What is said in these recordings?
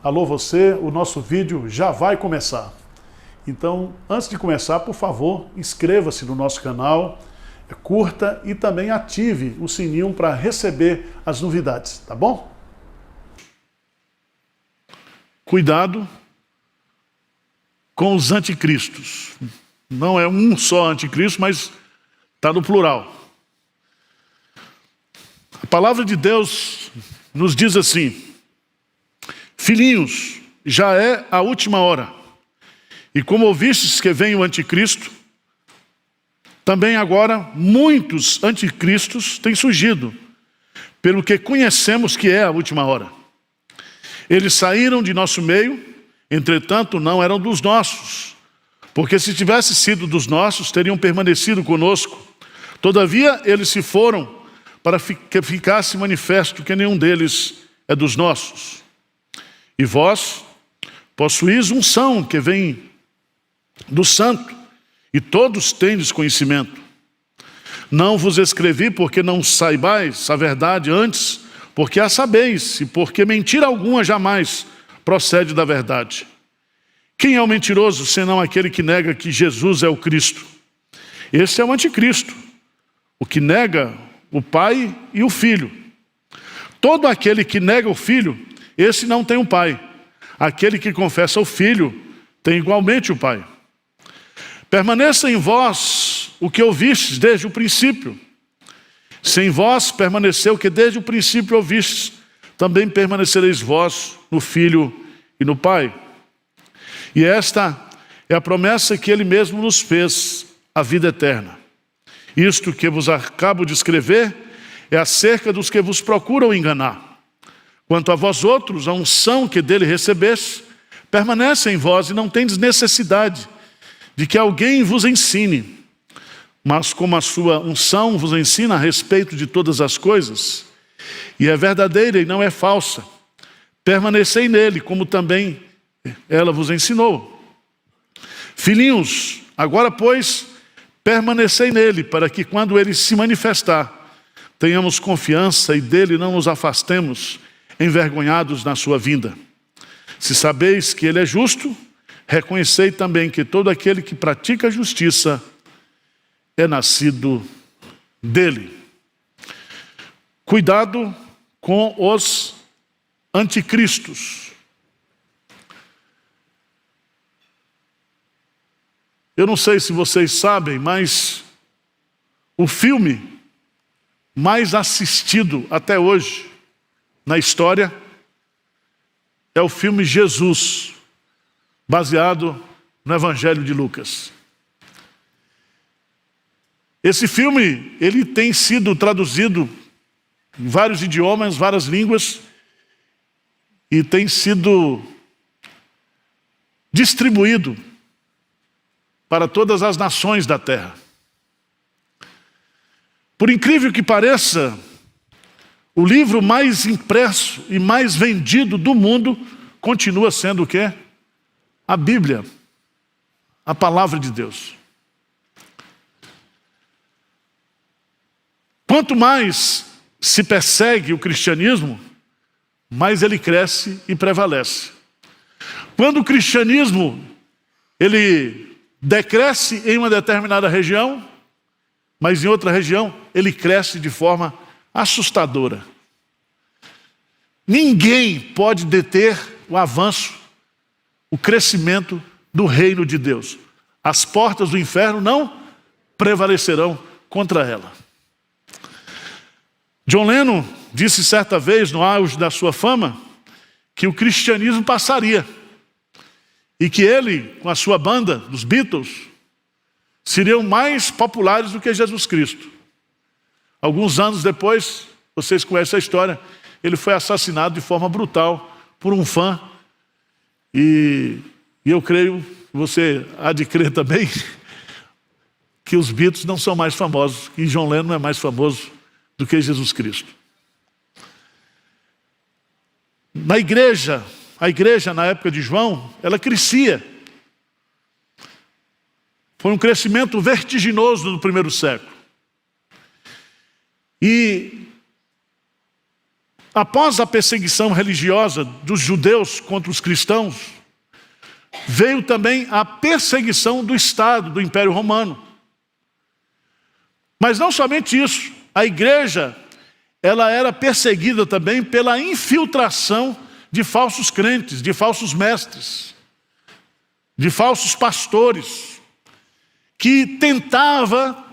Alô você, o nosso vídeo já vai começar. Então, antes de começar, por favor, inscreva-se no nosso canal, curta e também ative o sininho para receber as novidades, tá bom? Cuidado com os anticristos. Não é um só anticristo, mas está no plural. A palavra de Deus nos diz assim: filhinhos, já é a última hora. E como ouvistes que vem o anticristo, também agora muitos anticristos têm surgido, pelo que conhecemos que é a última hora. Eles saíram de nosso meio, entretanto não eram dos nossos, porque se tivesse sido dos nossos, teriam permanecido conosco. Todavia eles se foram para que ficasse manifesto que nenhum deles é dos nossos. E vós possuís unção que vem do santo, e todos tendes conhecimento. Não vos escrevi porque não saibais a verdade, antes porque a sabeis, e porque mentira alguma jamais procede da verdade. Quem é o mentiroso, senão aquele que nega que Jesus é o Cristo? Esse é o anticristo, o que nega o Pai e o Filho. Todo aquele que nega o Filho, esse não tem um Pai. Aquele que confessa o Filho tem igualmente o Pai. Permaneça em vós o que ouvistes desde o princípio. Se em vós permaneceu o que desde o princípio ouvistes, também permanecereis vós no Filho e no Pai. E esta é a promessa que Ele mesmo nos fez, a vida eterna. Isto que vos acabo de escrever é acerca dos que vos procuram enganar. Quanto a vós outros, a unção que dele recebeste permanece em vós e não tendes necessidade de que alguém vos ensine. Mas como a sua unção vos ensina a respeito de todas as coisas, e é verdadeira e não é falsa, permanecei nele, como também ela vos ensinou. Filhinhos, agora pois, permanecei nele, para que quando ele se manifestar, tenhamos confiança e dele não nos afastemos, envergonhados na sua vinda. Se sabeis que ele é justo, reconhecei também que todo aquele que pratica a justiça é nascido dele. Cuidado com os anticristos. Eu não sei se vocês sabem, mas o filme mais assistido até hoje na história é o filme Jesus, baseado no Evangelho de Lucas. Esse filme, ele tem sido traduzido em vários idiomas, várias línguas, e tem sido distribuído para todas as nações da terra. Por incrível que pareça, o livro mais impresso e mais vendido do mundo continua sendo o quê? A Bíblia, a palavra de Deus. Quanto mais se persegue o cristianismo, mais ele cresce e prevalece. Quando o cristianismo ele decresce em uma determinada região, mas em outra região ele cresce de forma assustadora. Ninguém pode deter o avanço, o crescimento do reino de Deus. As portas do inferno não prevalecerão contra ela. John Lennon disse certa vez, no auge da sua fama, que o cristianismo passaria e que ele, com a sua banda, os Beatles, seriam mais populares do que Jesus Cristo. Alguns anos depois, vocês conhecem a história, ele foi assassinado de forma brutal por um fã. E eu creio, você há de crer também, que os Beatles não são mais famosos, que John Lennon não é mais famoso do que Jesus Cristo. A igreja na época de João, ela crescia. Foi um crescimento vertiginoso no primeiro século. E Após a perseguição religiosa dos judeus contra os cristãos, veio também a perseguição do Estado, do Império Romano. Mas não somente isso, a igreja, ela era perseguida também pela infiltração de falsos crentes, de falsos mestres, de falsos pastores, que tentava,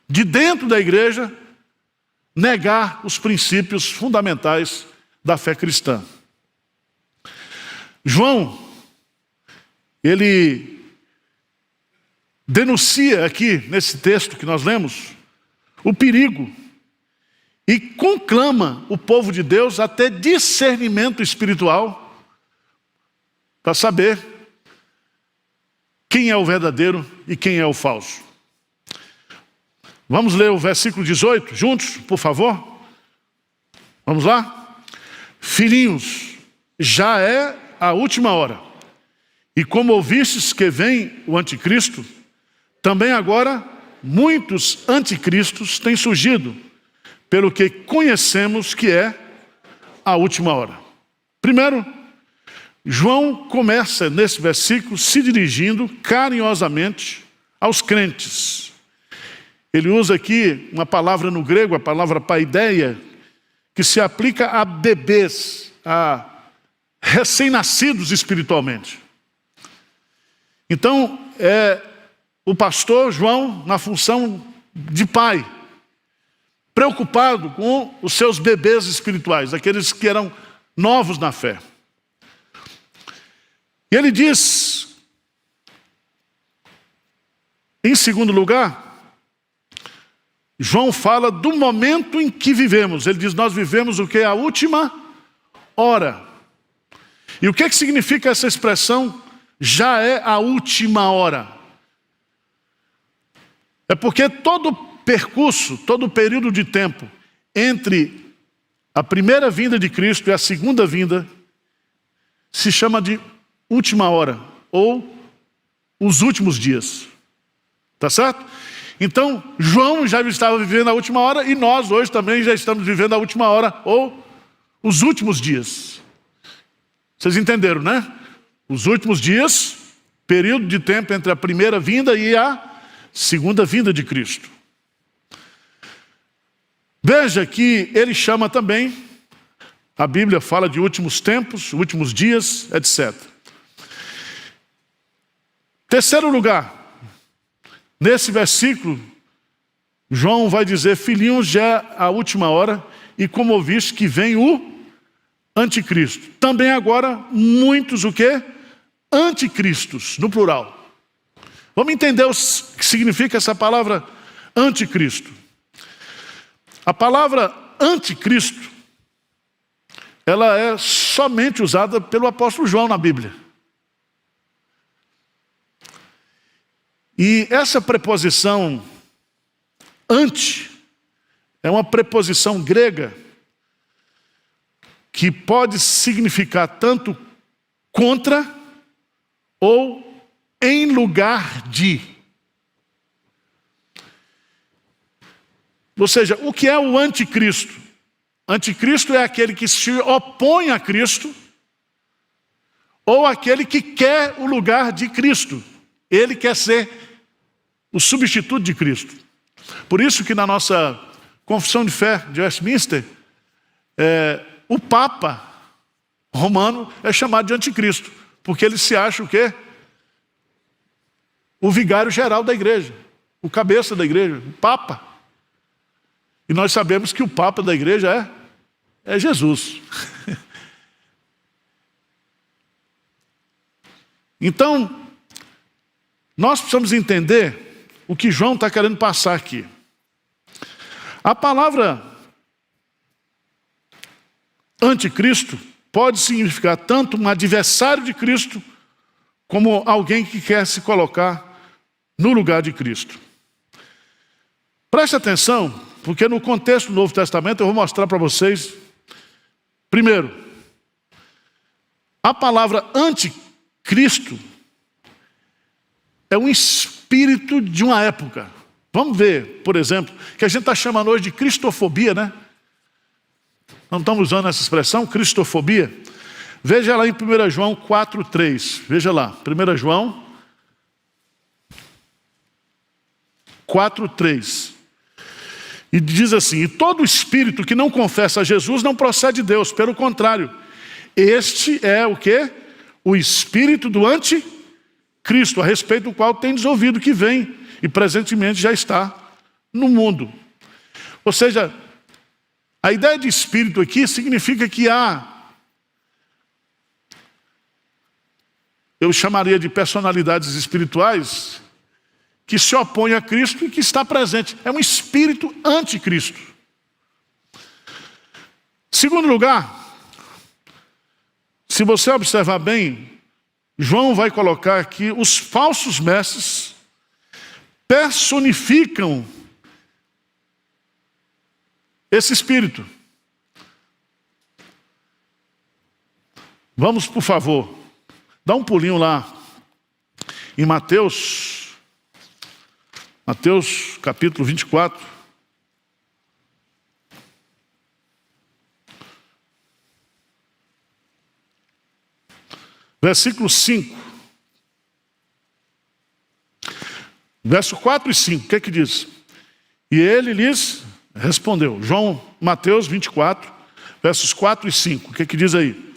de dentro da igreja, negar os princípios fundamentais da fé cristã. João, ele denuncia aqui, nesse texto que nós lemos, o perigo e conclama o povo de Deus a ter discernimento espiritual para saber quem é o verdadeiro e quem é o falso. Vamos ler o versículo 18 juntos, por favor? Vamos lá? Filhinhos, já é a última hora. E como ouvistes que vem o anticristo, também agora muitos anticristos têm surgido, pelo que conhecemos que é a última hora. Primeiro, João começa nesse versículo se dirigindo carinhosamente aos crentes. Ele usa aqui uma palavra no grego, a palavra paideia, que se aplica a bebês, a recém-nascidos espiritualmente. Então, o pastor João na função de pai, preocupado com os seus bebês espirituais, aqueles que eram novos na fé. E ele diz, em segundo lugar, João fala do momento em que vivemos. Ele diz, nós vivemos o que? A última hora. E o que significa essa expressão, já é a última hora? É porque todo percurso, todo período de tempo entre a primeira vinda de Cristo e a segunda vinda se chama de última hora, ou os últimos dias. Tá certo? Então, João já estava vivendo a última hora e nós hoje também já estamos vivendo a última hora, ou os últimos dias. Vocês entenderam, né? Os últimos dias, período de tempo entre a primeira vinda e a segunda vinda de Cristo. Veja que ele chama também, a Bíblia fala de últimos tempos, últimos dias, etc. Terceiro lugar, nesse versículo, João vai dizer, filhinhos, já é a última hora, e como ouviste que vem o anticristo. Também agora, muitos o quê? Anticristos, no plural. Vamos entender o que significa essa palavra anticristo. A palavra anticristo, ela é somente usada pelo apóstolo João na Bíblia. E essa preposição anti é uma preposição grega que pode significar tanto contra ou em lugar de. Ou seja, o que é o anticristo? Anticristo é aquele que se opõe a Cristo ou aquele que quer o lugar de Cristo. Ele quer ser o substituto de Cristo. Por isso que na nossa confissão de fé de Westminster, o Papa romano é chamado de anticristo, porque ele se acha o quê? O vigário geral da igreja, o cabeça da igreja, o Papa. E nós sabemos que o Papa da igreja é Jesus. Então, nós precisamos entender o que João está querendo passar aqui. A palavra anticristo pode significar tanto um adversário de Cristo, como alguém que quer se colocar no lugar de Cristo. Preste atenção, porque no contexto do Novo Testamento eu vou mostrar para vocês. Primeiro, a palavra anticristo é um espírito de uma época. Vamos ver, por exemplo, que a gente está chamando hoje de cristofobia, né? Não estamos usando essa expressão, cristofobia? Veja lá em 1 João 4,3. Veja lá, 1 João 4,3. E diz assim: e todo espírito que não confessa a Jesus não procede de Deus, pelo contrário, este é o quê? O espírito do anticristo, a respeito do qual tendes ouvido que vem e presentemente já está no mundo. Ou seja, a ideia de espírito aqui significa que eu chamaria de personalidades espirituais que se opõem a Cristo e que está presente. É um espírito anticristo. Segundo lugar, se você observar bem, João vai colocar aqui os falsos mestres personificam esse espírito. Vamos, por favor, dar um pulinho lá em Mateus capítulo 24. Versículo 5. Verso 4 e 5, o que é que diz? E ele lhes respondeu. Mateus 24, versos 4 e 5, o que é que diz aí?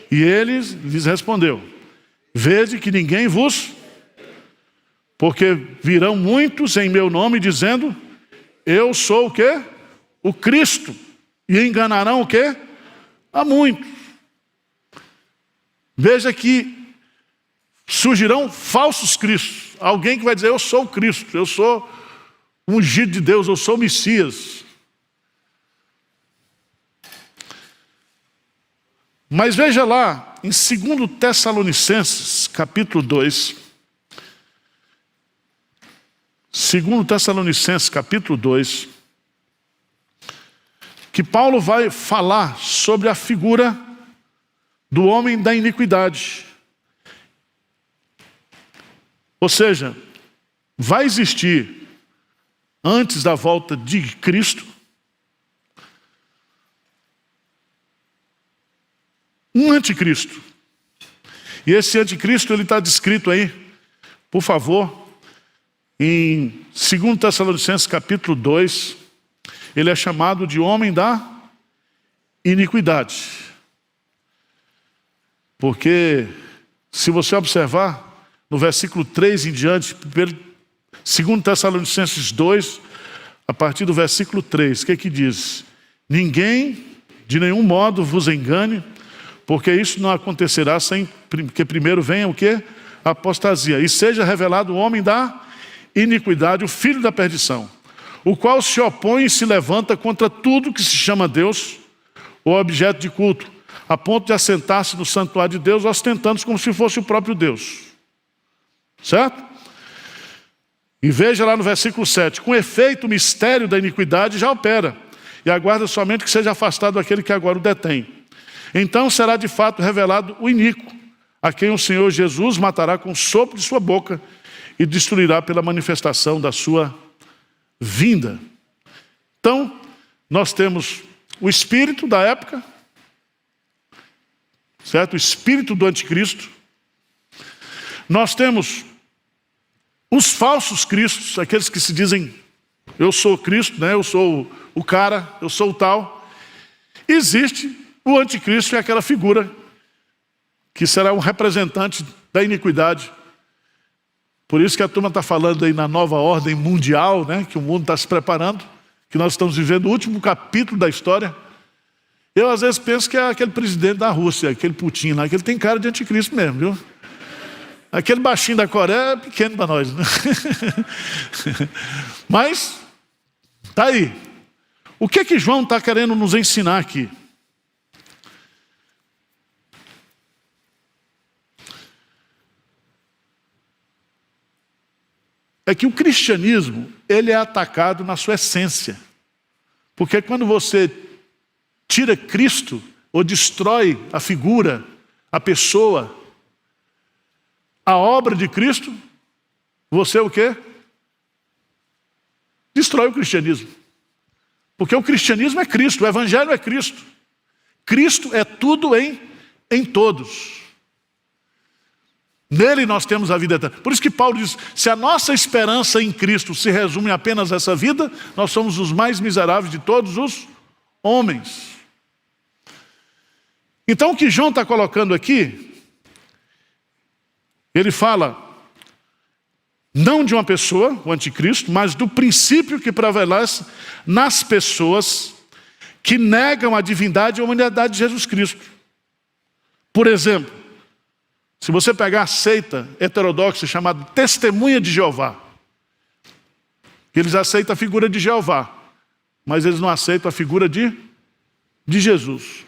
E ele lhes respondeu: vede que ninguém vos... Porque virão muitos em meu nome dizendo: eu sou o quê? O Cristo. E enganarão o quê? A muitos. Veja que surgirão falsos cristos. Alguém que vai dizer: eu sou o Cristo, eu sou ungido de Deus, eu sou o Messias. Mas veja lá, em 2 Tessalonicenses, capítulo 2. 2 Tessalonicenses, capítulo 2. Que Paulo vai falar sobre a figura do homem da iniquidade. Ou seja, vai existir, antes da volta de Cristo, um anticristo. E esse anticristo, ele está descrito aí, por favor, em 2 Tessalonicenses capítulo 2, ele é chamado de homem da iniquidade. Porque, se você observar, no versículo 3 em diante, 2 Tessalonicenses 2, a partir do versículo 3, o que é que diz? Ninguém de nenhum modo vos engane, porque isso não acontecerá sem que primeiro venha o quê? A apostasia, e seja revelado o homem da iniquidade, o filho da perdição, o qual se opõe e se levanta contra tudo que se chama Deus ou objeto de culto, a ponto de assentar-se no santuário de Deus, ostentando-se como se fosse o próprio Deus. Certo? E veja lá no versículo 7, com efeito o mistério da iniquidade já opera, e aguarda somente que seja afastado aquele que agora o detém. Então será de fato revelado o iníquo, a quem o Senhor Jesus matará com o sopro de sua boca, e destruirá pela manifestação da sua vinda. Então, nós temos o espírito da época, certo? O espírito do anticristo. Nós temos os falsos cristos, aqueles que se dizem: eu sou Cristo, né? Eu sou o cara, eu sou o tal. Existe o anticristo, é aquela figura que será um representante da iniquidade. Por isso que a turma está falando aí na nova ordem mundial, né, que o mundo está se preparando, que nós estamos vivendo o último capítulo da história. Eu às vezes penso que é aquele presidente da Rússia, aquele Putin lá, que ele tem cara de anticristo mesmo, viu? Aquele baixinho da Coreia é pequeno para nós, né? Mas, tá aí. O que João está querendo nos ensinar aqui? É que o cristianismo, ele é atacado na sua essência. Porque quando você tira Cristo, ou destrói a figura, a pessoa, a obra de Cristo, você o quê? Destrói o cristianismo. Porque o cristianismo é Cristo, o evangelho é Cristo. Cristo é tudo em todos. Nele nós temos a vida eterna. Por isso que Paulo diz, se a nossa esperança em Cristo se resume apenas a essa vida, nós somos os mais miseráveis de todos os homens. Então o que João está colocando aqui, ele fala não de uma pessoa, o anticristo, mas do princípio que prevalece nas pessoas que negam a divindade e a humanidade de Jesus Cristo. Por exemplo, se você pegar a seita heterodoxa chamada Testemunha de Jeová, eles aceitam a figura de Jeová, mas eles não aceitam a figura de Jesus.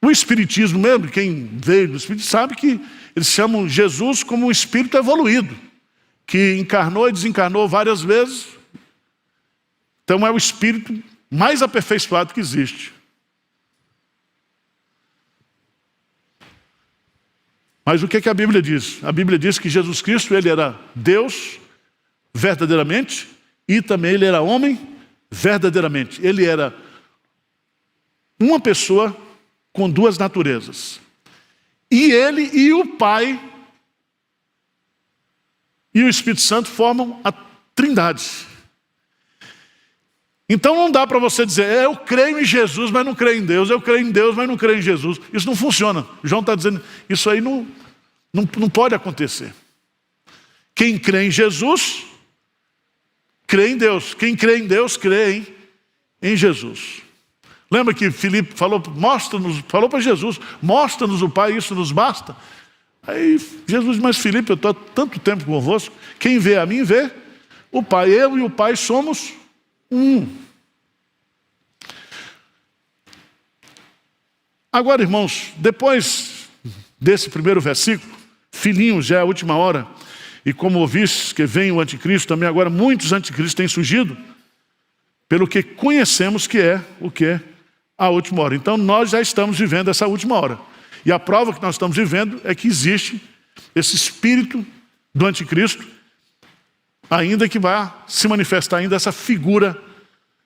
O Espiritismo mesmo, quem veio do Espiritismo, sabe que eles chamam Jesus como um espírito evoluído, que encarnou e desencarnou várias vezes. Então é o espírito mais aperfeiçoado que existe. Mas o que a Bíblia diz? A Bíblia diz que Jesus Cristo, ele era Deus verdadeiramente e também ele era homem verdadeiramente. Ele era uma pessoa com duas naturezas. E ele e o Pai e o Espírito Santo formam a Trindade. Então não dá para você dizer, eu creio em Jesus, mas não creio em Deus. Eu creio em Deus, mas não creio em Jesus. Isso não funciona. João está dizendo, isso aí não pode acontecer. Quem crê em Jesus, crê em Deus. Quem crê em Deus, crê em Jesus. Lembra que Filipe falou para Jesus, mostra-nos o Pai, isso nos basta. Aí Jesus disse, mas Filipe, eu estou há tanto tempo convosco, quem vê a mim vê o Pai. Eu e o Pai somos um. Agora, irmãos, depois desse primeiro versículo, filhinhos, já é a última hora, e como ouvistes que vem o anticristo, também agora muitos anticristos têm surgido, pelo que conhecemos que é o que é a última hora. Então nós já estamos vivendo essa última hora. E a prova que nós estamos vivendo é que existe esse espírito do anticristo, ainda que vai se manifestar ainda essa figura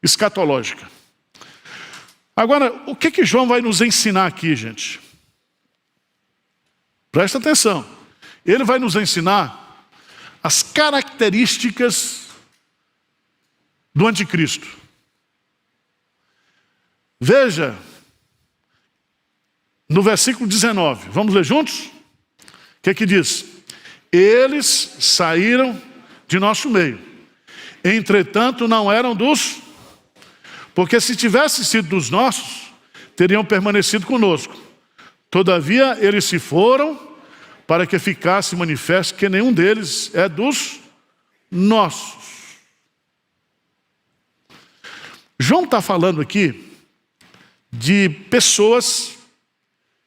escatológica. Agora, o que João vai nos ensinar aqui, gente? Presta atenção. Ele vai nos ensinar as características do anticristo. Veja, no versículo 19, vamos ler juntos? O que diz? Eles saíram de nosso meio, entretanto não eram dos, porque se tivessem sido dos nossos, teriam permanecido conosco. Todavia eles se foram, para que ficasse manifesto que nenhum deles é dos nossos. João está falando aqui de pessoas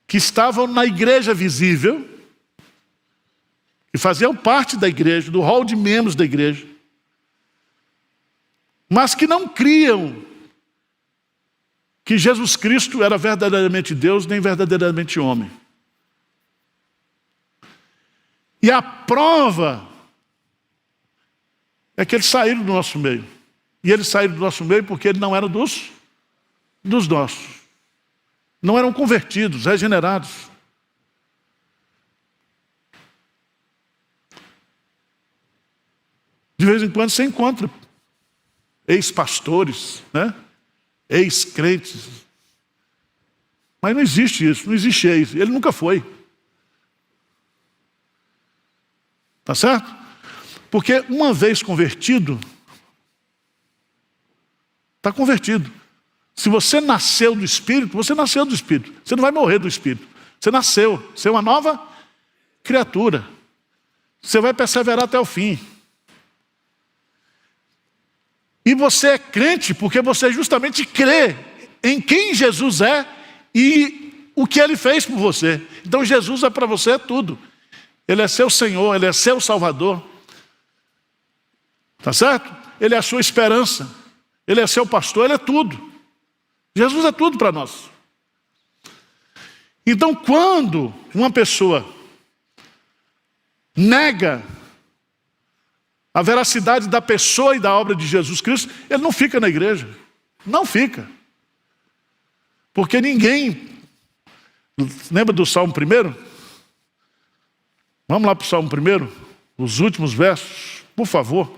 que estavam na igreja visível, que faziam parte da igreja, do hall de membros da igreja, mas que não criam que Jesus Cristo era verdadeiramente Deus, nem verdadeiramente homem. E a prova é que eles saíram do nosso meio. E eles saíram do nosso meio porque eles não eram dos nossos. Não eram convertidos, regenerados. De vez em quando você encontra ex-pastores, né? Ex-crentes. Mas não existe isso, não existe ex. Ele nunca foi. Tá certo? Porque uma vez convertido, está convertido. Se você nasceu do Espírito, você nasceu do Espírito. Você não vai morrer do Espírito. Você nasceu. Você é uma nova criatura. Você vai perseverar até o fim. E você é crente porque você justamente crê em quem Jesus é e o que Ele fez por você. Então Jesus é para você é tudo. Ele é seu Senhor, Ele é seu Salvador. Tá certo? Ele é a sua esperança. Ele é seu pastor, Ele é tudo. Jesus é tudo para nós. Então, quando uma pessoa nega a veracidade da pessoa e da obra de Jesus Cristo, ele não fica na igreja. Não fica. Porque ninguém... Lembra do Salmo 1? Vamos lá para o Salmo 1, os últimos versos, por favor.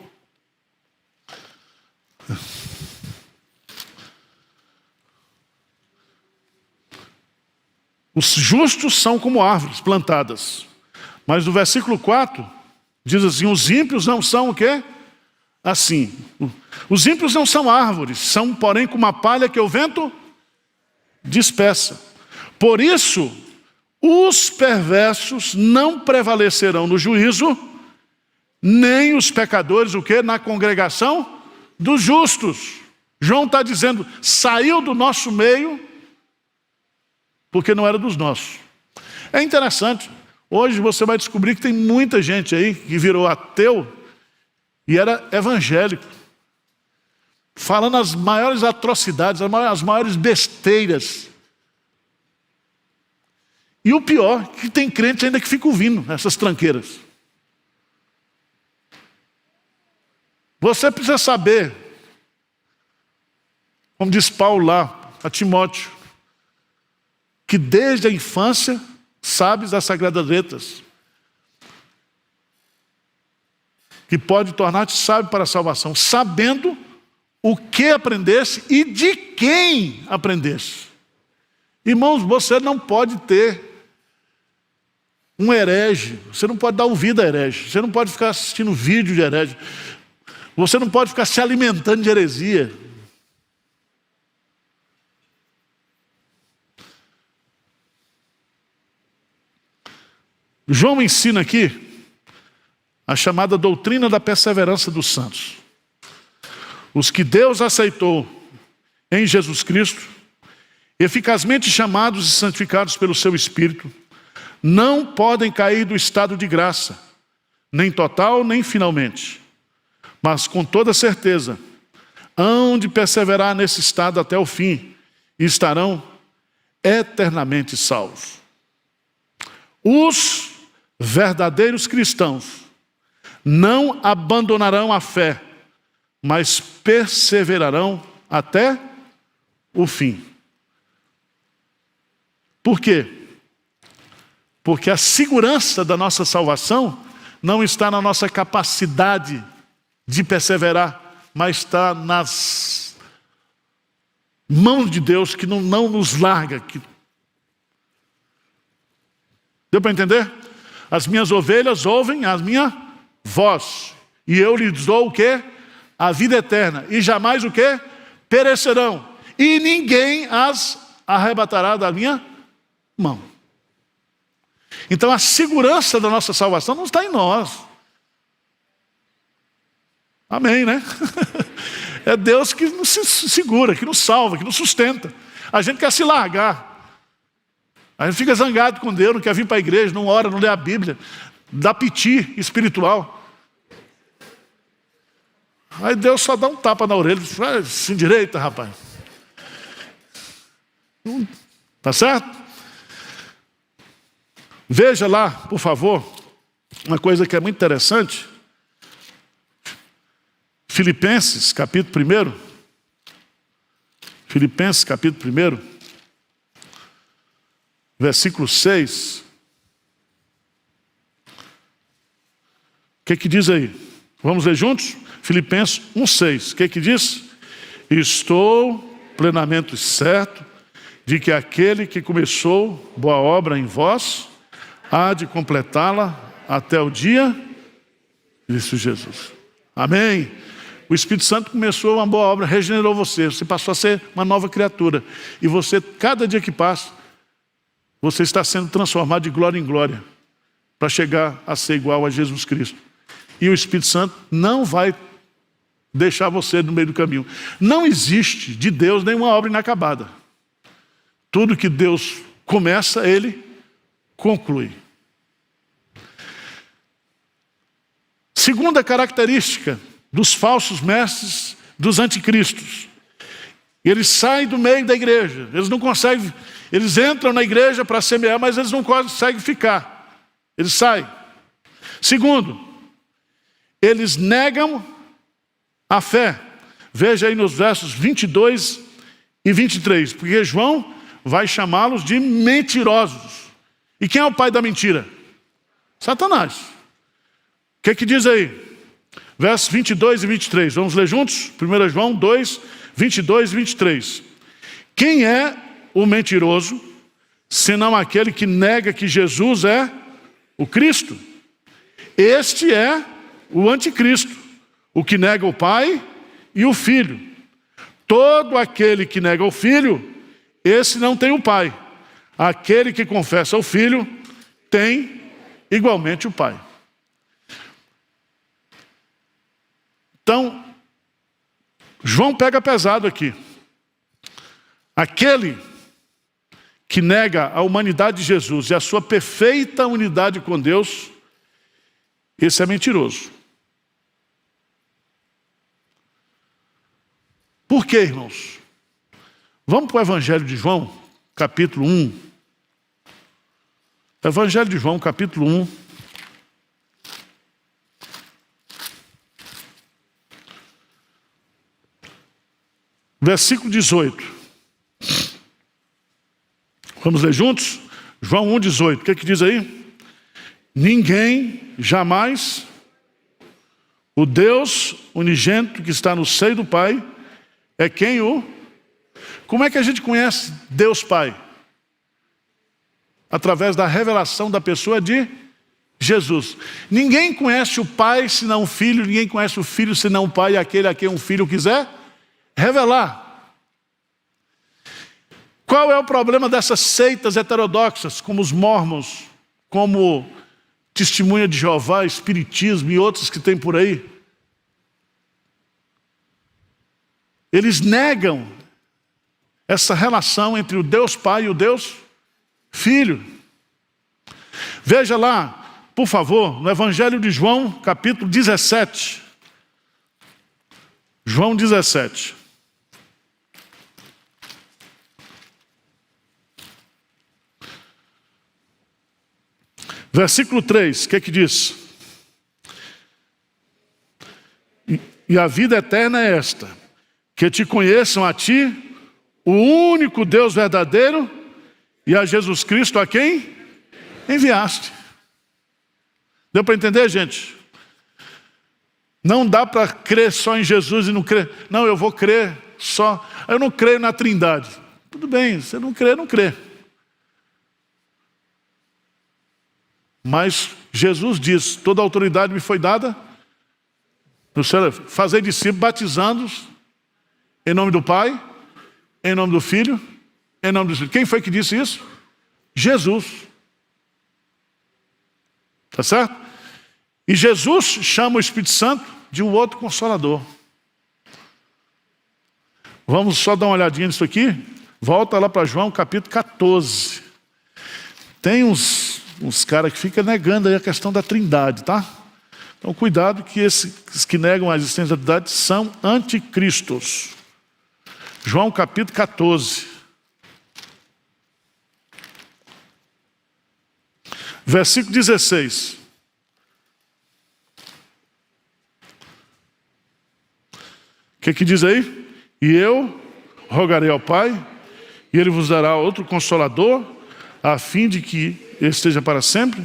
Os justos são como árvores plantadas. Mas no versículo 4, diz assim, os ímpios não são o quê? Assim. Os ímpios não são árvores, são porém como a palha que o vento dispersa. Por isso, os perversos não prevalecerão no juízo, nem os pecadores, o quê? Na congregação dos justos. João está dizendo, saiu do nosso meio, porque não era dos nossos. É interessante, hoje você vai descobrir que tem muita gente aí que virou ateu e era evangélico, falando as maiores atrocidades, as maiores besteiras. E o pior, que tem crente ainda que fica ouvindo essas tranqueiras. Você precisa saber, como diz Paulo lá a Timóteo, que desde a infância sabes das Sagradas Letras, que pode tornar-te sábio para a salvação, sabendo o que aprendeste e de quem aprendeste. Irmãos, você não pode ter um herege, você não pode dar ouvido a herege, você não pode ficar assistindo vídeo de herege, você não pode ficar se alimentando de heresia. João ensina aqui a chamada doutrina da perseverança dos santos. Os que Deus aceitou em Jesus Cristo, eficazmente chamados e santificados pelo seu Espírito, não podem cair do estado de graça, nem total, nem finalmente. Mas com toda certeza, hão de perseverar nesse estado até o fim, e estarão eternamente salvos. Os verdadeiros cristãos não abandonarão a fé, mas perseverarão até o fim. Por quê? Porque a segurança da nossa salvação não está na nossa capacidade de perseverar, mas está nas mãos de Deus que não nos larga. Deu para entender? As minhas ovelhas ouvem a minha voz, e eu lhes dou o quê? A vida eterna, e jamais o quê? Perecerão, e ninguém as arrebatará da minha mão. Então a segurança da nossa salvação não está em nós. Amém, né? É Deus que nos segura, que nos salva, que nos sustenta. A gente quer se largar. A gente fica zangado com Deus, não quer vir para a igreja, não ora, não lê a Bíblia, dá piti espiritual. Aí Deus só dá um tapa na orelha, se endireita, rapaz. Tá certo? Veja lá, por favor, uma coisa que é muito interessante. Filipenses, capítulo 1. Filipenses, capítulo 1. Versículo 6. O que diz aí? Vamos ler juntos? Filipenses 1,6. O que diz? Estou plenamente certo de que aquele que começou boa obra em vós há de completá-la até o dia de Cristo Jesus. Amém? O Espírito Santo começou uma boa obra, regenerou você. Você passou a ser uma nova criatura. E você, cada dia que passa, você está sendo transformado de glória em glória para chegar a ser igual a Jesus Cristo. E o Espírito Santo não vai deixar você no meio do caminho. Não existe de Deus nenhuma obra inacabada. Tudo que Deus começa, Ele conclui. Segunda característica dos falsos mestres, dos anticristos. Eles saem do meio da igreja. Eles não conseguem, eles entram na igreja para semear, mas eles não conseguem ficar. Eles saem. Segundo, eles negam a fé. Veja aí nos versos 22 e 23. Porque João vai chamá-los de mentirosos. E quem é o pai da mentira? Satanás. O que diz aí? Versos 22 e 23. Vamos ler juntos? 1 João 2, 22 e 23. Quem é o mentiroso, senão aquele que nega que Jesus é o Cristo? Este é o anticristo, o que nega o Pai e o Filho. Todo aquele que nega o Filho, esse não tem o Pai. Aquele que confessa o Filho, tem igualmente o Pai. Então, João pega pesado aqui. Aquele que nega a humanidade de Jesus e a sua perfeita unidade com Deus, esse é mentiroso. Por quê, irmãos? Vamos para o Evangelho de João, capítulo 1. Evangelho de João, capítulo 1. Versículo 18. Vamos ler juntos? João 1, 18. O que diz aí? Ninguém jamais, o Deus unigênito que está no seio do Pai, é quem o... Como é que a gente conhece Deus Pai? Através da revelação da pessoa de Jesus. Ninguém conhece o Pai senão o Filho, ninguém conhece o Filho senão o Pai, aquele a quem um filho quiser revelar. Qual é o problema dessas seitas heterodoxas, como os mormons, como Testemunha de Jeová, Espiritismo e outros que tem por aí? Eles negam essa relação entre o Deus Pai e o Deus Filho. Veja lá, por favor, no Evangelho de João, capítulo 17. João 17. Versículo 3, o que diz? E a vida eterna é esta, que te conheçam a ti, o único Deus verdadeiro, e a Jesus Cristo a quem enviaste. Deu para entender, gente? Não dá para crer só em Jesus e não crer. Não, eu vou crer só. Eu não creio na Trindade. Tudo bem, você não crê, não crê. Mas Jesus diz, toda a autoridade me foi dada no céu, fazer discípulos, batizando-os em nome do Pai, em nome do Filho, em nome do Espírito. Quem foi que disse isso? Jesus. Tá certo? E Jesus chama o Espírito Santo de um outro Consolador. Vamos só dar uma olhadinha nisso aqui. Volta lá para João capítulo 14. Tem uns caras que ficam negando aí a questão da Trindade, tá? Então cuidado que esses que negam a existência da Trindade são anticristos. João capítulo 14. Versículo 16. O que diz aí? E eu rogarei ao Pai, e Ele vos dará outro Consolador, a fim de que Ele esteja para sempre.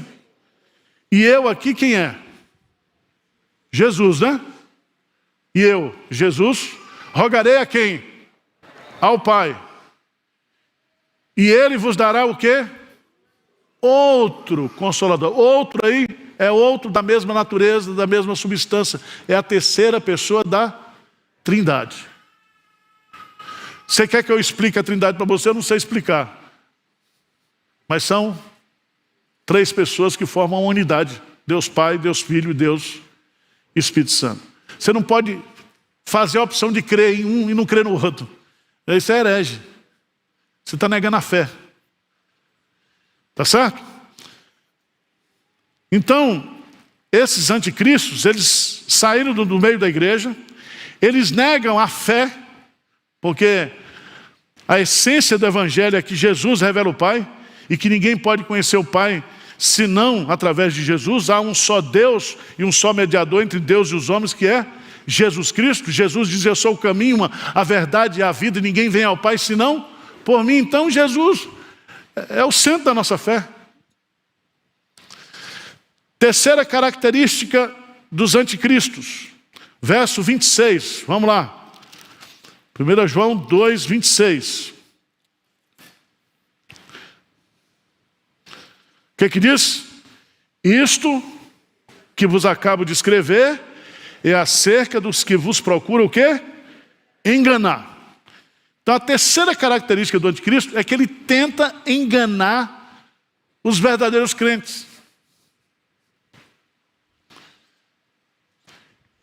E eu aqui quem é? Jesus, né? E eu, Jesus, rogarei a quem? Ao Pai. E Ele vos dará o quê? Outro Consolador. Outro aí é outro da mesma natureza, da mesma substância. É a terceira pessoa da Trindade. Você quer que eu explique a Trindade para você? Eu não sei explicar. Mas são três pessoas que formam uma unidade. Deus Pai, Deus Filho e Deus Espírito Santo. Você não pode fazer a opção de crer em um e não crer no outro. Isso é herege. Você está negando a fé. Tá certo? Então, esses anticristos, eles saíram do meio da igreja, eles negam a fé, porque a essência do Evangelho é que Jesus revela o Pai, e que ninguém pode conhecer o Pai senão através de Jesus. Há um só Deus e um só mediador entre Deus e os homens, que é Jesus Cristo. Jesus diz, eu sou o caminho, a verdade e a vida, e ninguém vem ao Pai senão por mim. Então Jesus é o centro da nossa fé. Terceira característica dos anticristos. Verso 26, vamos lá. 1 João 2, 26. O que diz? Isto que vos acabo de escrever é acerca dos que vos procuram o quê? Enganar. Então a terceira característica do anticristo é que ele tenta enganar os verdadeiros crentes.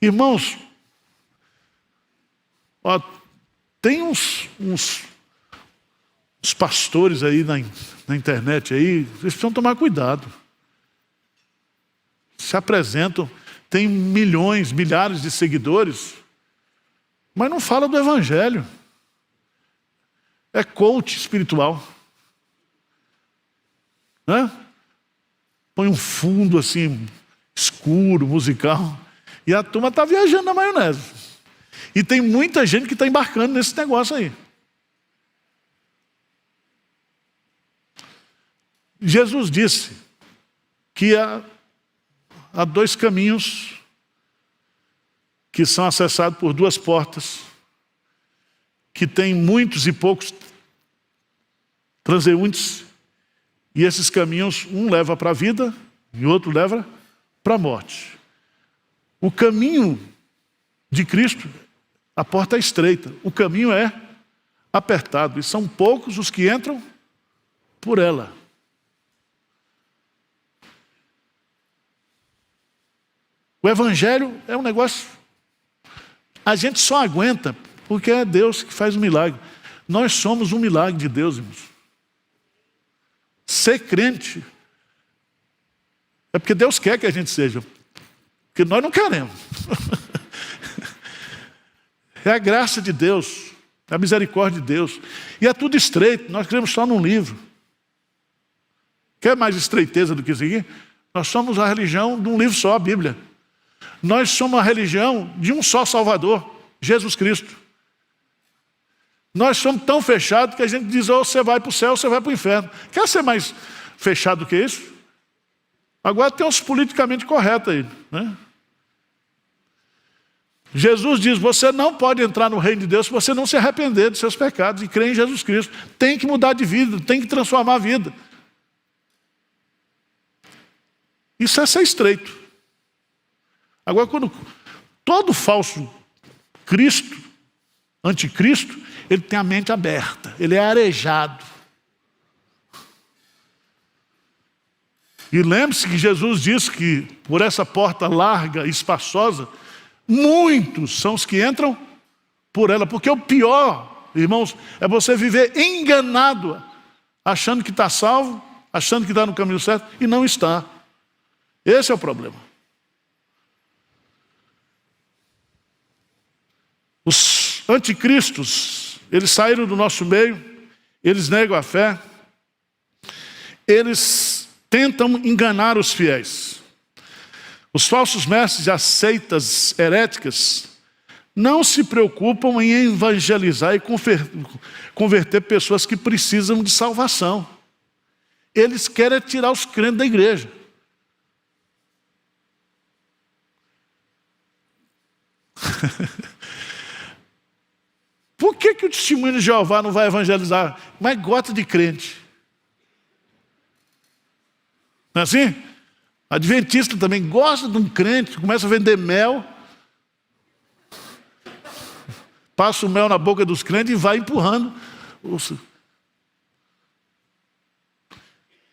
Irmãos, ó, tem uns pastores aí na internet aí, eles precisam tomar cuidado. Se apresentam, tem milhões, milhares de seguidores, mas não fala do evangelho. É coach espiritual. Né? Põe um fundo assim, escuro, musical, e a turma está viajando na maionese. E tem muita gente que está embarcando nesse negócio aí. Jesus disse que há dois caminhos que são acessados por duas portas, que tem muitos e poucos transeuntes, e esses caminhos, um leva para a vida e o outro leva para a morte. O caminho de Cristo, a porta é estreita, o caminho é apertado, e são poucos os que entram por ela. O evangelho é um negócio, a gente só aguenta porque é Deus que faz o milagre. Nós somos um milagre de Deus, irmãos. Ser crente é porque Deus quer que a gente seja, porque nós não queremos. É a graça de Deus, é a misericórdia de Deus. E é tudo estreito, nós cremos só num livro. Quer mais estreiteza do que isso aqui? Nós somos a religião de um livro só, a Bíblia. Nós somos a religião de um só Salvador, Jesus Cristo. Nós somos tão fechados que a gente diz, ou você vai para o céu ou você vai para o inferno. Quer ser mais fechado do que isso? Agora tem uns politicamente corretos aí, né? Jesus diz, você não pode entrar no reino de Deus se você não se arrepender dos seus pecados e crer em Jesus Cristo. Tem que mudar de vida, tem que transformar a vida. Isso é ser estreito. Agora, quando todo falso Cristo, anticristo, ele tem a mente aberta, ele é arejado. E lembre-se que Jesus disse que por essa porta larga e espaçosa, muitos são os que entram por ela, porque o pior, irmãos, é você viver enganado, achando que está salvo, achando que está no caminho certo, e não está. Esse é o problema. Os anticristos, eles saíram do nosso meio, eles negam a fé, eles tentam enganar os fiéis. Os falsos mestres de seitas heréticas não se preocupam em evangelizar e converter pessoas que precisam de salvação. Eles querem tirar os crentes da igreja. Por que o testemunho de Jeová não vai evangelizar? Mas gosta de crente. Não é assim? Adventista também gosta de um crente, começa a vender mel, passa o mel na boca dos crentes e vai empurrando.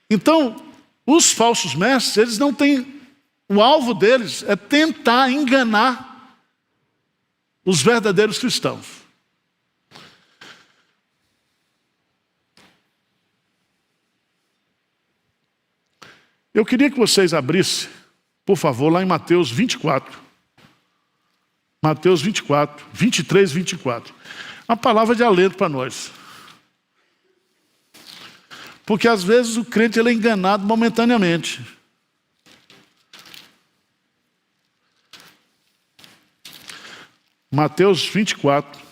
Então, os falsos mestres, eles não têm, o alvo deles é tentar enganar os verdadeiros cristãos. Eu queria que vocês abrissem, por favor, lá em Mateus 24. Mateus 24, 23 e 24. Uma palavra de alento para nós. Porque às vezes o crente ele é enganado momentaneamente. Mateus 24,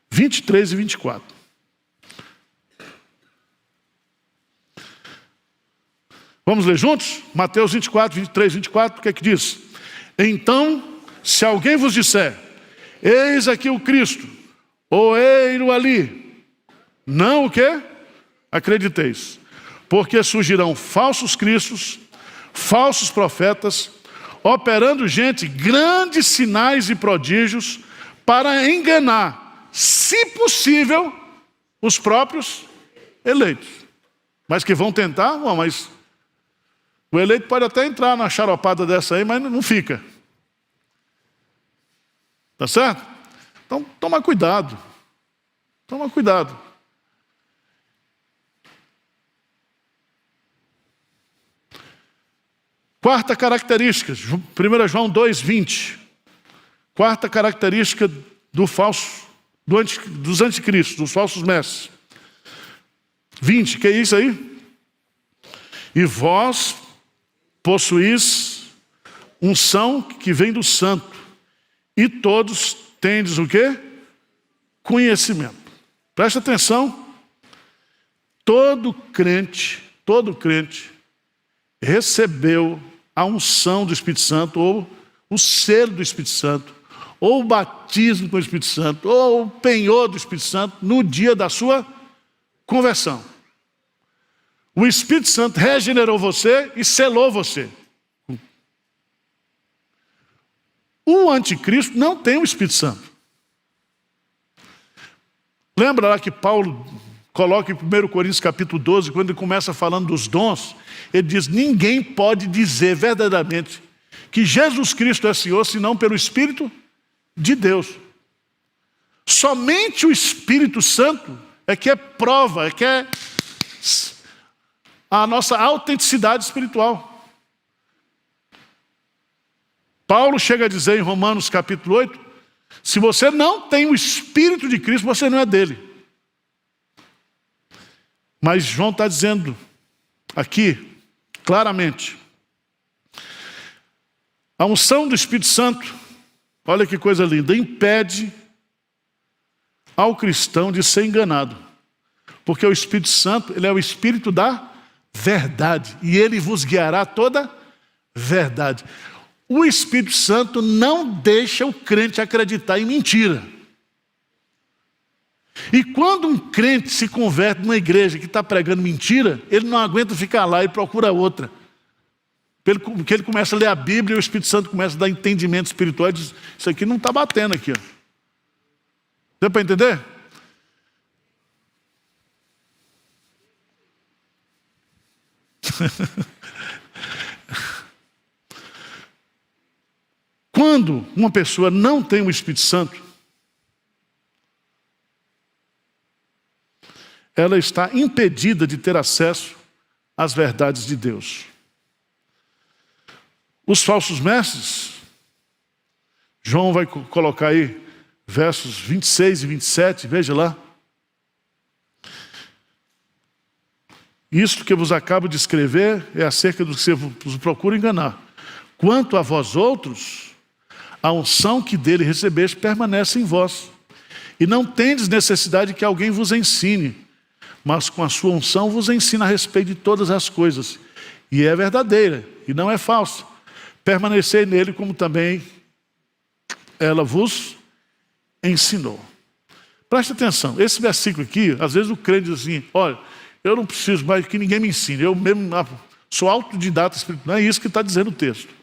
23 e 24. Vamos ler juntos? Mateus 24, 23, 24, o que é que diz? Então, se alguém vos disser, eis aqui o Cristo, ou ei-lo ali, não o quê? Acrediteis. Porque surgirão falsos cristos, falsos profetas, operando grandes sinais e prodígios para enganar, se possível, os próprios eleitos. Mas que vão tentar, mas o eleito pode até entrar na charopada dessa aí, mas não fica. Tá certo? Então, toma cuidado. Toma cuidado. Quarta característica, 1 João 2:20. Quarta característica dos anticristos, dos falsos mestres. 20, que é isso aí? E vós possuís unção que vem do santo, e todos tendes o quê? Conhecimento. Presta atenção. Todo crente recebeu a unção do Espírito Santo, ou o selo do Espírito Santo, ou o batismo com o Espírito Santo, ou o penhor do Espírito Santo no dia da sua conversão. O Espírito Santo regenerou você e selou você. O anticristo não tem o Espírito Santo. Lembra lá que Paulo coloca em 1 Coríntios capítulo 12, quando ele começa falando dos dons, ele diz, ninguém pode dizer verdadeiramente que Jesus Cristo é Senhor, senão pelo Espírito de Deus. Somente o Espírito Santo é que é prova, é que é a nossa autenticidade espiritual. Paulo chega a dizer em Romanos capítulo 8, se você não tem o Espírito de Cristo, você não é dele. Mas João está dizendo aqui, claramente, a unção do Espírito Santo, olha que coisa linda, impede ao cristão de ser enganado. Porque o Espírito Santo, ele é o Espírito da verdade. E ele vos guiará toda verdade. O Espírito Santo não deixa o crente acreditar em mentira. E quando um crente se converte numa igreja que está pregando mentira, ele não aguenta ficar lá e procura outra. Porque ele começa a ler a Bíblia e o Espírito Santo começa a dar entendimento espiritual e diz, isso aqui não está batendo aqui. Ó. Deu para entender? Quando uma pessoa não tem o Espírito Santo, ela está impedida de ter acesso às verdades de Deus. Os falsos mestres, João vai colocar aí versos 26 e 27, veja lá. Isto que vos acabo de escrever é acerca do que você vos procura enganar. Quanto a vós outros, a unção que dele recebeste permanece em vós. E não tendes necessidade que alguém vos ensine, mas com a sua unção vos ensina a respeito de todas as coisas. E é verdadeira, e não é falsa. Permanecei nele como também ela vos ensinou. Preste atenção, esse versículo aqui, às vezes o crente diz assim, olha, eu não preciso mais que ninguém me ensine, eu mesmo sou autodidata espiritual. Não é isso que está dizendo o texto.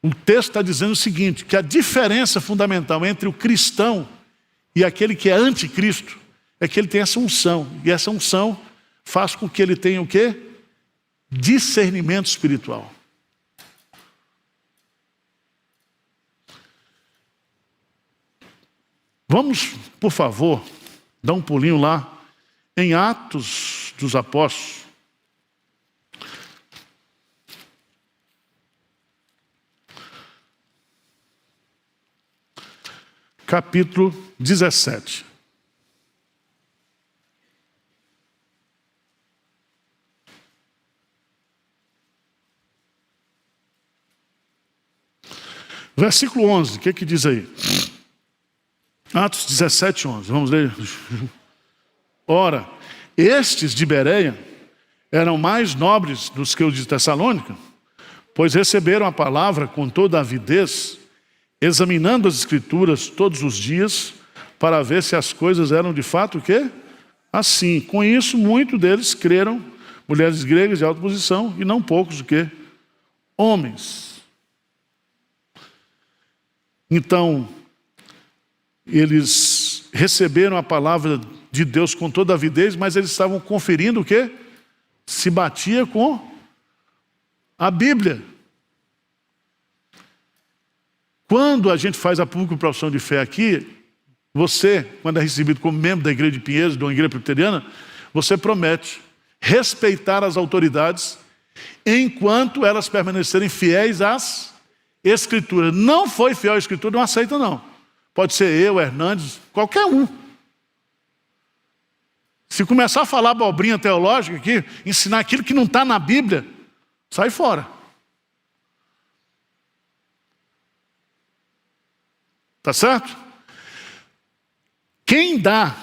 O texto está dizendo o seguinte, que a diferença fundamental entre o cristão e aquele que é anticristo é que ele tem essa unção. E essa unção faz com que ele tenha o quê? Discernimento espiritual. Vamos, por favor, dar um pulinho lá em Atos dos Apóstolos. Capítulo 17. Versículo 11, o que diz aí? Atos 17, 11, vamos ler. Ora, Estes de Bereia eram mais nobres dos que os de Tessalônica, pois receberam a palavra com toda avidez, examinando as Escrituras todos os dias, para ver se as coisas eram de fato o quê? Assim. Com isso, muitos deles creram, mulheres gregas de alta posição, e não poucos o quê? Homens. Então, eles receberam a palavra de Deus com toda avidez, mas eles estavam conferindo o quê? Se batia com a Bíblia. Quando a gente faz a pública profissão de fé aqui, você, quando é recebido como membro da igreja de Pinheiros, de uma igreja presbiteriana, você promete respeitar as autoridades enquanto elas permanecerem fiéis às Escrituras. Não foi fiel à Escritura, não aceita não. Pode ser eu, Hernandes, qualquer um. Se começar a falar abobrinha teológica aqui, ensinar aquilo que não está na Bíblia, sai fora. Tá certo? Quem dá,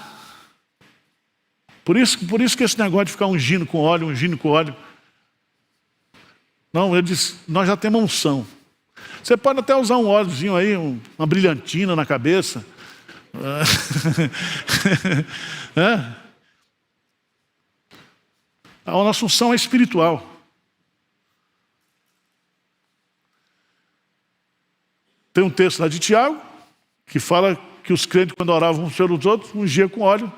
por isso que esse negócio de ficar ungindo com óleo, não, ele diz, nós já temos unção. Você pode até usar um óleozinho aí, uma brilhantina na cabeça. A nossa unção é espiritual. Tem um texto lá de Tiago, que fala que os crentes, quando oravam uns pelos outros, ungiam com óleo,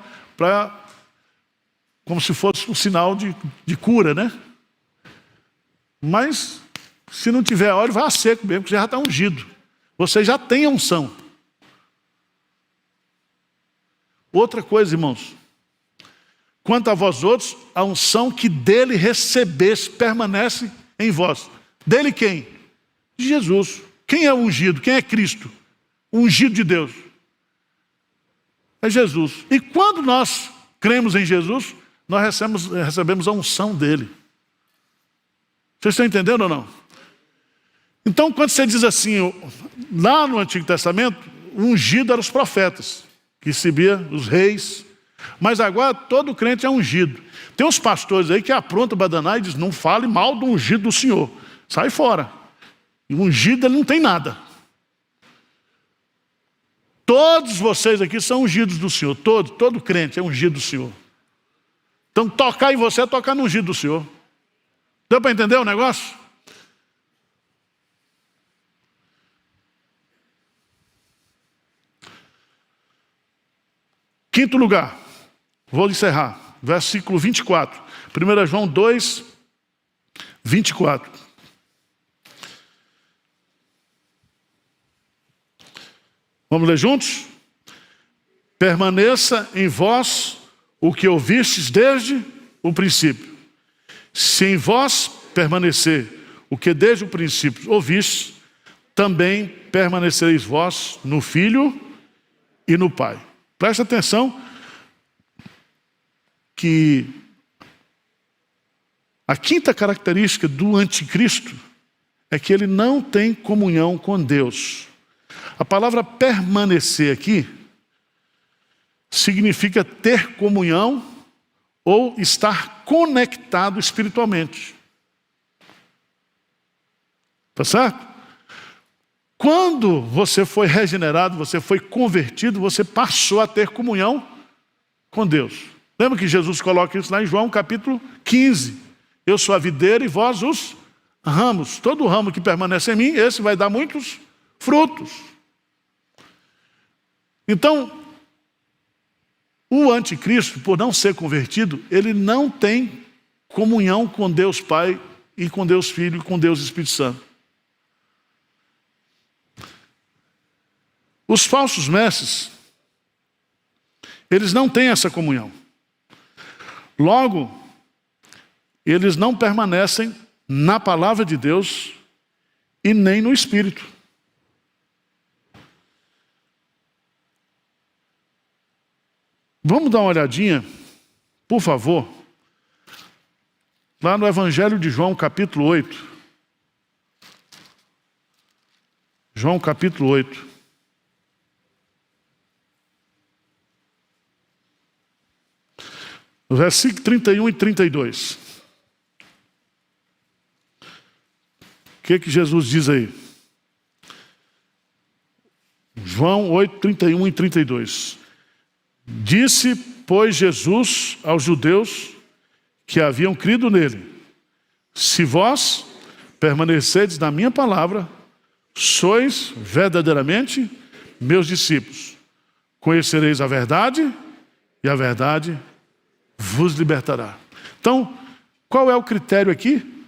como se fosse um sinal de cura, né? Mas, se não tiver óleo, vai a seco mesmo, porque já está ungido. Você já tem a unção. Outra coisa, irmãos. Quanto a vós outros, a unção que dele recebeste permanece em vós. Dele quem? De Jesus. Quem é o ungido? Quem é Cristo? O ungido de Deus. É Jesus. E quando nós cremos em Jesus, nós recebemos a unção dele. Vocês estão entendendo ou não? Então, quando você diz assim, lá no Antigo Testamento, o ungido eram os profetas, que recebia os reis. Mas agora todo crente é ungido. Tem uns pastores aí que aprontam para danar e dizem, não fale mal do ungido do Senhor. Sai fora. E o ungido ele não tem nada. Todos vocês aqui são ungidos do Senhor. Todo crente é ungido do Senhor. Então tocar em você é tocar no ungido do Senhor. Deu para entender o negócio? Quinto lugar. Vou encerrar. Versículo 24. 1 João 2, 24. Vamos ler juntos? Permaneça em vós o que ouvistes desde o princípio. Se em vós permanecer o que desde o princípio ouvistes, também permanecereis vós no Filho e no Pai. Presta atenção que a quinta característica do anticristo é que ele não tem comunhão com Deus. A palavra permanecer aqui significa ter comunhão ou estar conectado espiritualmente. Tá certo? Quando você foi regenerado, você foi convertido, você passou a ter comunhão com Deus. Lembra que Jesus coloca isso lá em João capítulo 15. Eu sou a videira e vós os ramos. Todo ramo que permanece em mim, esse vai dar muitos frutos. Então, o anticristo, por não ser convertido, ele não tem comunhão com Deus Pai e com Deus Filho e com Deus Espírito Santo. Os falsos mestres, eles não têm essa comunhão. Logo, eles não permanecem na palavra de Deus e nem no Espírito. Vamos dar uma olhadinha, por favor, lá no Evangelho de João, capítulo 8. João, capítulo 8. No versículo 31 e 32. O que Jesus diz aí? João 8, 31 e 32. Disse, pois, Jesus aos judeus que haviam crido nele: se vós permanecerdes na minha palavra, sois verdadeiramente meus discípulos. Conhecereis a verdade e a verdade vos libertará. Então, qual é o critério aqui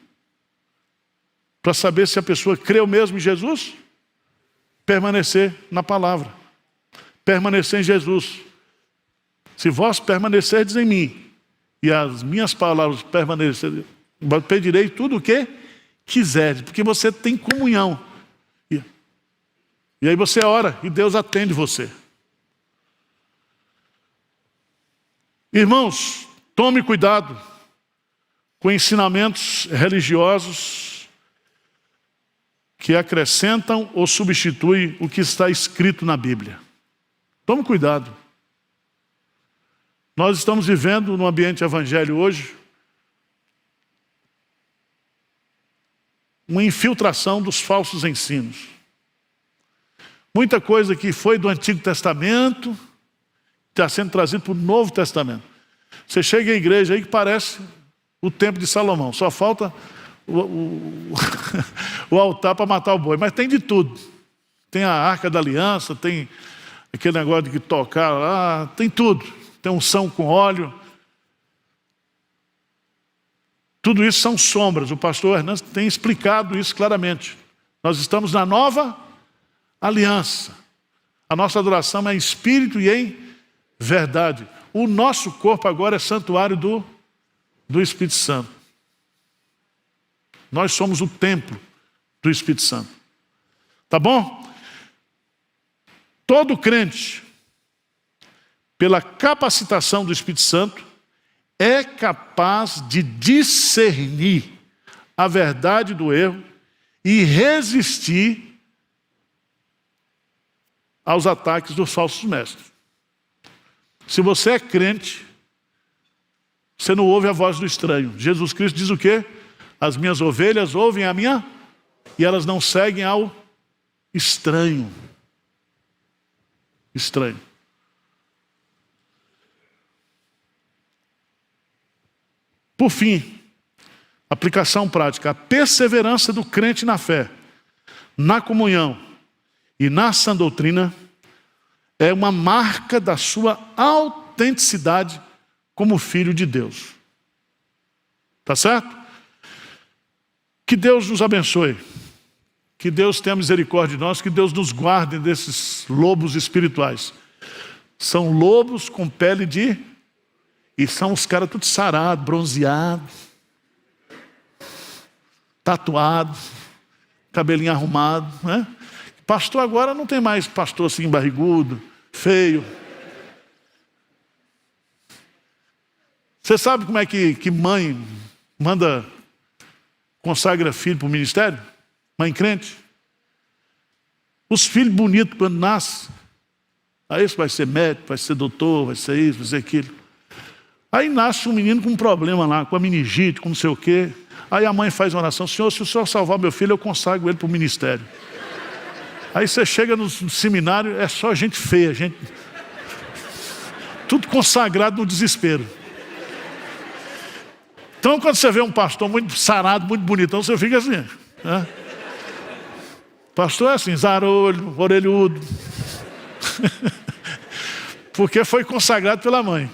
para saber se a pessoa creu mesmo em Jesus? Permanecer na palavra, permanecer em Jesus. Se vós permanecerdes em mim e as minhas palavras permanecerem, pedirei tudo o que quiserdes, porque você tem comunhão. E aí você ora e Deus atende você. Irmãos, tome cuidado com ensinamentos religiosos que acrescentam ou substituem o que está escrito na Bíblia. Tome cuidado. Nós estamos vivendo no ambiente evangélico hoje uma infiltração dos falsos ensinos. Muita coisa que foi do Antigo Testamento está sendo trazido para o Novo Testamento. Você chega à igreja aí que parece o templo de Salomão. Só falta o altar para matar o boi. Mas tem de tudo. Tem a Arca da Aliança, tem aquele negócio de tocar lá, tem tudo. Tem unção com óleo. Tudo isso são sombras. O pastor Hernandes tem explicado isso claramente. Nós estamos na nova aliança. A nossa adoração é em espírito e em verdade. O nosso corpo agora é santuário do Espírito Santo. Nós somos o templo do Espírito Santo. Tá bom? Todo crente, pela capacitação do Espírito Santo, é capaz de discernir a verdade do erro e resistir aos ataques dos falsos mestres. Se você é crente, você não ouve a voz do estranho. Jesus Cristo diz o quê? As minhas ovelhas ouvem a minha e elas não seguem ao estranho. Estranho. Por fim, aplicação prática. A perseverança do crente na fé, na comunhão e na sã doutrina é uma marca da sua autenticidade como filho de Deus. Tá certo? Que Deus nos abençoe. Que Deus tenha misericórdia de nós, que Deus nos guarde desses lobos espirituais. São lobos com pele de... E são os caras tudo sarados, bronzeados, tatuados, cabelinho arrumado, né? Pastor agora não tem mais pastor assim barrigudo, feio. Você sabe como é que mãe consagra filho para o ministério? Mãe crente? Os filhos bonitos quando nascem, aí esse vai ser médico, vai ser doutor, vai ser isso, vai ser aquilo. Aí nasce um menino com um problema lá, com a meningite, com não sei o quê. Aí a mãe faz uma oração: Senhor, se o Senhor salvar meu filho, eu consagro ele para o ministério. Aí você chega no seminário, é só gente feia, gente... tudo consagrado no desespero. Então quando você vê um pastor muito sarado, muito bonitão, você fica assim, né? Pastor é assim, zarolho, orelhudo. Porque foi consagrado pela mãe.